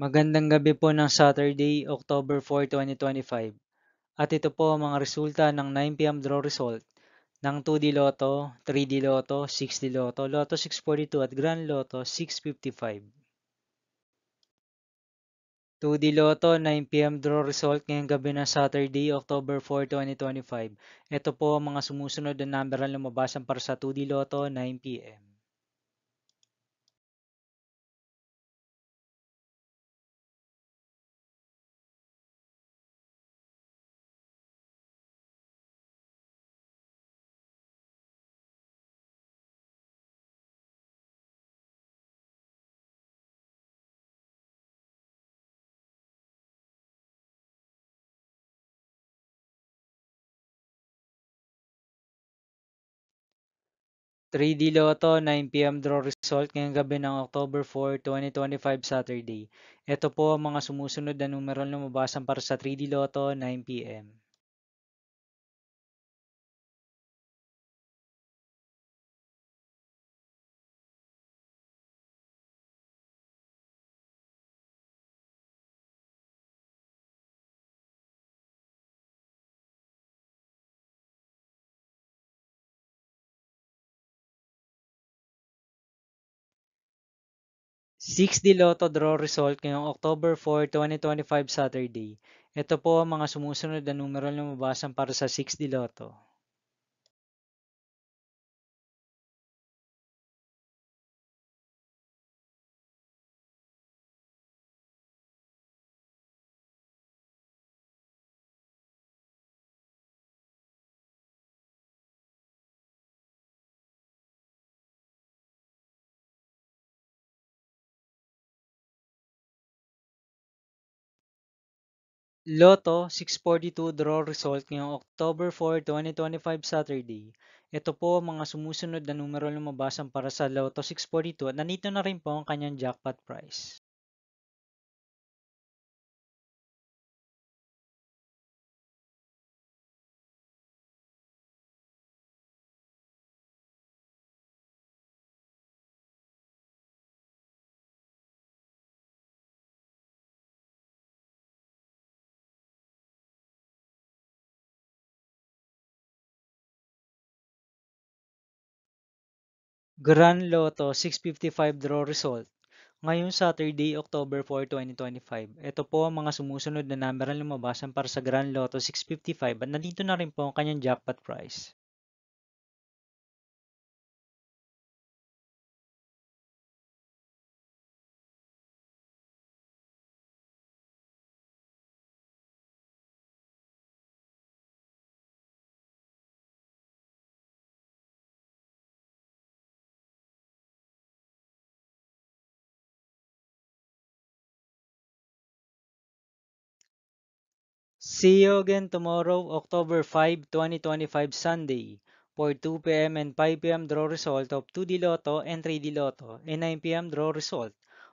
Magandang gabi po ng Saturday, October 4, 2025. At ito po ang mga resulta ng 9 p.m. draw result ng 2D Lotto, 3D Lotto, 6D Lotto, Lotto 642 at Grand Lotto 655. 2D Lotto 9 p.m. draw result ngayong gabi ng Saturday, October 4, 2025. Ito po ang mga sumusunod na number na lumabasan para sa 2D Lotto 9 p.m. 3D Lotto 9 p.m. draw result ngayong gabi ng October 4, 2025 Saturday. Ito po ang mga sumusunod na numero na lumabasan para sa 3D Lotto 9 p.m. 6D Lotto draw result ngayong October 4, 2025 Saturday. Ito po ang mga sumusunod na numero na lumabasan para sa 6D Lotto. 'Lotto 642 draw result ngayong October 4, 2025 Saturday. Ito po ang mga sumusunod na numero na lumabasan para sa Lotto 642 at nandito na rin po ang kanyang jackpot price. Grand Lotto 655 draw result. Ngayong Saturday, October 4, 2025. Ito po ang mga sumusunod na number na lumabasan para sa Grand Lotto 655 at nandito na rin po ang kanyang jackpot price. See you again tomorrow, October 5, 2025 Sunday for 2 p.m. and 5 p.m. draw result of 2D Lotto and 3D Lotto and 9 p.m. draw result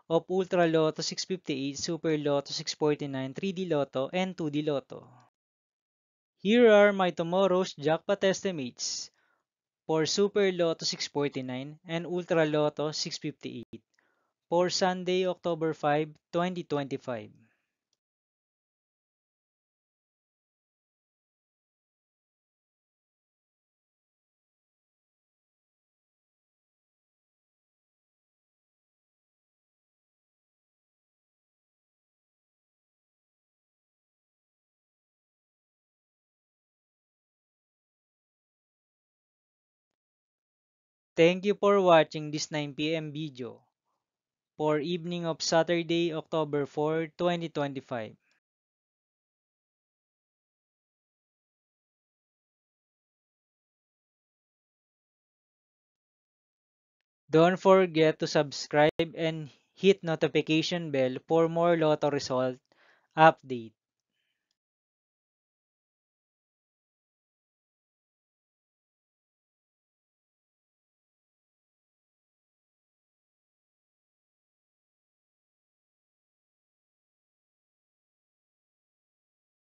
of Ultra Lotto 658, Super Lotto 649, 3D Lotto and 2D Lotto. Here are my tomorrow's jackpot estimates for Super Lotto 649 and Ultra Lotto 658 for Sunday, October 5, 2025. Thank you for watching this 9 p.m. video for evening of Saturday, October 4, 2025. Don't forget to subscribe and hit notification bell for more Lotto result update.